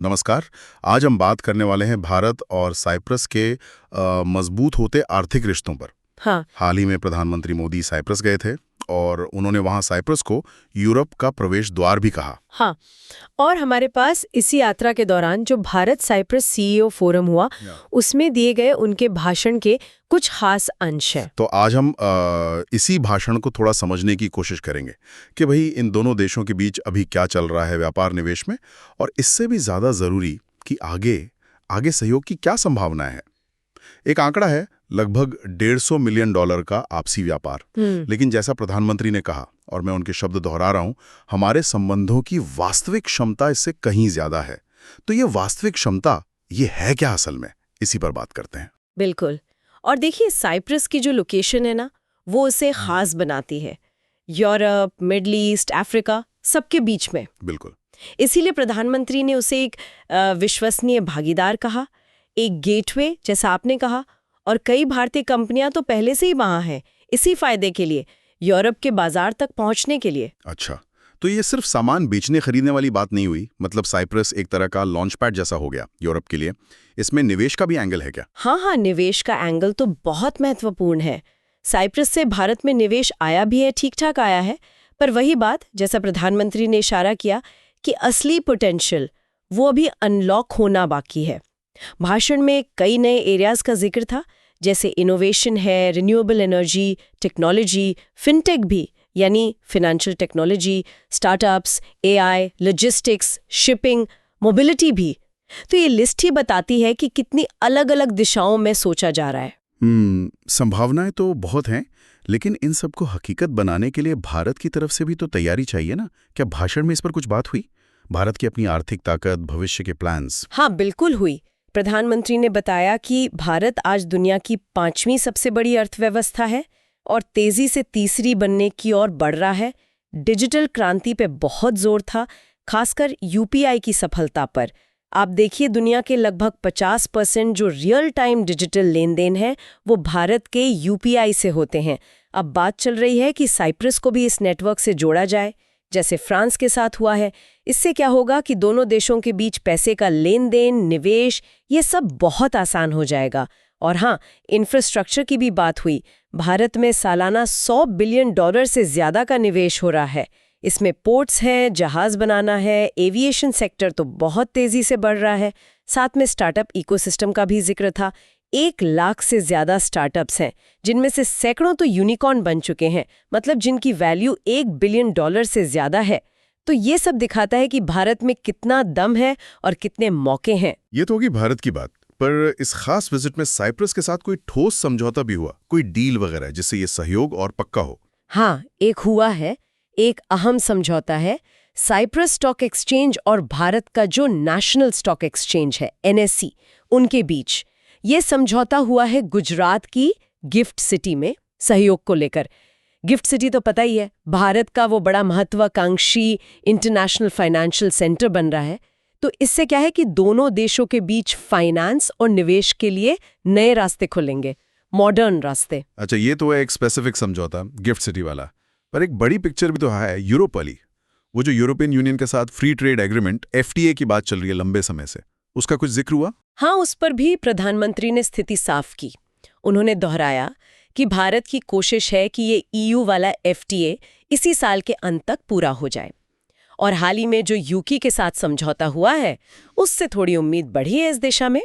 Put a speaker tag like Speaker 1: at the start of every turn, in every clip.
Speaker 1: नमस्कार। आज हम बात करने वाले हैं भारत और साइप्रस के मजबूत होते आर्थिक रिश्तों पर।
Speaker 2: हाँ।
Speaker 1: हाल ही में प्रधानमंत्री मोदी साइप्रस गए थे और उन्होंने वहां साइप्रस को यूरोप का प्रवेश द्वार भी कहा।
Speaker 2: हाँ, और हमारे पास इसी यात्रा के दौरान जो भारत साइप्रस सीईओ फोरम हुआ उसमें दिए गए उनके भाषण के कुछ खास अंश हैं।
Speaker 1: तो आज हम इसी भाषण को थोड़ा समझने की कोशिश करेंगे कि भाई इन दोनों देशों के बीच अभी क्या चल रहा है व्यापार निवेश में, और इससे भी ज़्यादा ज़रूरी कि आगे सहयोग की क्या संभावनाएं हैं। एक आंकड़ा है लगभग $150 मिलियन का आपसी व्यापार। लेकिन जैसा प्रधानमंत्री ने कहा, और मैं उनके शब्द दोहरा रहा हूं, हमारे संबंधों की वास्तविक क्षमता इससे कहीं ज्यादा है। तो ये वास्तविक क्षमता ये है क्या असल में, इसी पर बात करते हैं।
Speaker 2: बिल्कुल। और देखिए, साइप्रस की जो लोकेशन है ना, वो उसे खास बनाती है। यूरोप, मिडल ईस्ट, अफ्रीका, सबके बीच में।
Speaker 1: बिल्कुल।
Speaker 2: इसीलिए प्रधानमंत्री ने उसे एक विश्वसनीय भागीदार कहा, एक गेटवे जैसा आपने कहा। और कई भारतीय कंपनियां तो पहले से ही वहां हैं, इसी फायदे के लिए, यूरोप के बाजार तक पहुंचने के लिए।
Speaker 1: अच्छा, तो ये सिर्फ सामान बेचने खरीदने वाली बात नहीं हुई, मतलब साइप्रस एक तरह का लॉन्च पैड जैसा हो गया यूरोप के लिए। इसमें निवेश का भी एंगल है क्या?
Speaker 2: हाँ, निवेश का एंगल तो बहुत महत्वपूर्ण है। साइप्रस से भारत में निवेश आया भी है, ठीक ठाक आया है। पर वही बात, जैसा प्रधानमंत्री ने इशारा किया कि असली पोटेंशियल वो अभी अनलॉक होना बाकी है। भाषण में कई नए एरियाज का जिक्र था, जैसे इनोवेशन है, रिन्यूएबल एनर्जी, टेक्नोलॉजी, फिनटेक भी, यानी financial technology, startups, AI, logistics, shipping, mobility भी। तो ये लिस्ट ही बताती है कि कितनी अलग अलग दिशाओं में सोचा जा रहा है।
Speaker 1: संभावनाएं तो बहुत हैं, लेकिन इन सबको हकीकत बनाने के लिए भारत की तरफ से भी तो तैयारी चाहिए ना। क्या भाषण में इस पर कुछ बात हुई? भारत की अपनी आर्थिक ताकत, भविष्य के प्लान्स?
Speaker 2: हाँ, बिल्कुल हुई। प्रधानमंत्री ने बताया कि भारत आज दुनिया की 5वीं सबसे बड़ी अर्थव्यवस्था है और तेजी से तीसरी बनने की ओर बढ़ रहा है। डिजिटल क्रांति पे बहुत जोर था, खासकर यूपीआई की सफलता पर। आप देखिए, दुनिया के लगभग 50% जो रियल टाइम डिजिटल लेन देन है वो भारत के यूपीआई से होते हैं। अब बात चल रही है कि साइप्रस को भी इस नेटवर्क से जोड़ा जाए, जैसे फ्रांस के साथ हुआ है। इससे क्या होगा कि दोनों देशों के बीच पैसे का लेन देन, निवेश, ये सब बहुत आसान हो जाएगा। और हाँ, इंफ्रास्ट्रक्चर की भी बात हुई। भारत में सालाना $100 बिलियन से ज्यादा का निवेश हो रहा है। इसमें पोर्ट्स हैं, जहाज बनाना है, एविएशन सेक्टर तो बहुत तेजी से बढ़ रहा है। साथ में स्टार्टअप इकोसिस्टम का भी जिक्र था। 1 लाख से ज्यादा स्टार्टअप्स हैं, जिनमें से सैकड़ों तो यूनिकॉर्न बन चुके हैं, मतलब जिनकी वैल्यू $1 बिलियन से ज्यादा है। तो ये सब दिखाता है कि भारत में कितना दम है और कितने मौके हैं।
Speaker 1: ये तो होगी भारत की बात, पर इस खास विजिट में साइप्रस के साथ कोई ठोस समझौता भी हुआ, कोई डील वगैरह, जिससे ये सहयोग और पक्का हो?
Speaker 2: हाँ, एक हुआ है। एक अहम समझौता है। साइप्रस स्टॉक एक्सचेंज और भारत का जो नेशनल स्टॉक एक्सचेंज है, एनएसई, उनके बीच ये समझौता हुआ है गुजरात की गिफ्ट सिटी में सहयोग को लेकर। गिफ्ट सिटी तो पता ही है, भारत का वो बड़ा महत्वाकांक्षी इंटरनेशनल फाइनेंशियल सेंटर बन रहा है। तो इससे क्या है कि दोनों देशों के बीच फाइनेंस और निवेश के लिए नए रास्ते खुलेंगे, मॉडर्न रास्ते।
Speaker 1: अच्छा, ये तो है एक स्पेसिफिक समझौता गिफ्ट सिटी वाला, पर एक बड़ी पिक्चर भी तो है यूरोप वाली। वो जो यूरोपियन यूनियन के साथ फ्री ट्रेड एग्रीमेंट एफटीए की बात चल रही है लंबे समय से, उसका कुछ जिक्र हुआ?
Speaker 2: हाँ, उस पर भी प्रधानमंत्री ने स्थिति साफ की। उन्होंने दोहराया कि भारत की कोशिश है कि ये ईयू वाला एफटीए इसी साल के अंत तक पूरा हो जाए। और हाल ही में जो यूके के साथ समझौता हुआ है, उससे थोड़ी उम्मीद बढ़ी है इस दिशा में।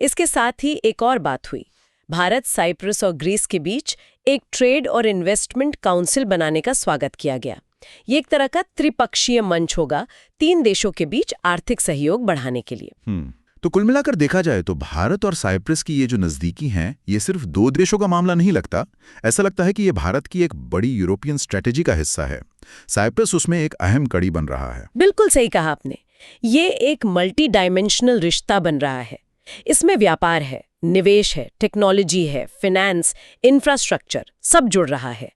Speaker 2: इसके साथ ही एक और बात हुई। भारत, साइप्रस और ग्रीस के बीच एक ट्रेड और इन्वेस्टमेंट काउंसिल बनाने का स्वागत किया गया। ये एक तरह का त्रिपक्षीय मंच होगा 3 देशों के बीच आर्थिक सहयोग बढ़ाने के लिए।
Speaker 3: तो कुल मिलाकर देखा जाए तो भारत और साइप्रस की ये जो नजदीकी हैं, ये सिर्फ 2 देशों का मामला नहीं लगता। ऐसा लगता है कि ये भारत की एक बड़ी यूरोपियन स्ट्रेटेजी का हिस्सा है। साइप्रस उसमें एक अहम कड़ी बन रहा है।
Speaker 2: बिल्कुल सही कहा आपने। ये एक मल्टी डायमेंशनल रिश्ता बन रहा है। इसमें व्यापार है, निवेश है, टेक्नोलॉजी है, फिनेंस, इंफ्रास्ट्रक्चर, सब जुड़ रहा है।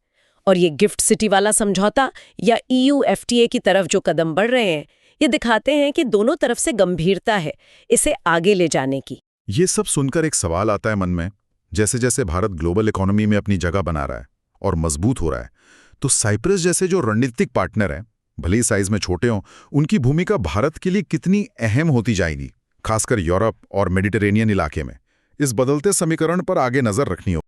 Speaker 2: और ये गिफ्ट सिटी वाला समझौता या ईयू एफटीए की तरफ जो कदम बढ़ रहे हैं, ये दिखाते हैं कि दोनों तरफ से गंभीरता है इसे आगे ले जाने की।
Speaker 3: ये सब सुनकर एक सवाल आता है मन में, जैसे जैसे भारत ग्लोबल इकोनॉमी में अपनी जगह बना रहा है और मजबूत हो रहा है, तो साइप्रस जैसे जो रणनीतिक पार्टनर हैं, भले ही साइज में छोटे हों, उनकी भूमिका भारत के लिए कितनी अहम होती जाएगी, खासकर यूरोप और मेडिटेरेनियन इलाके में। इस बदलते समीकरण पर आगे नजर रखनी होगी।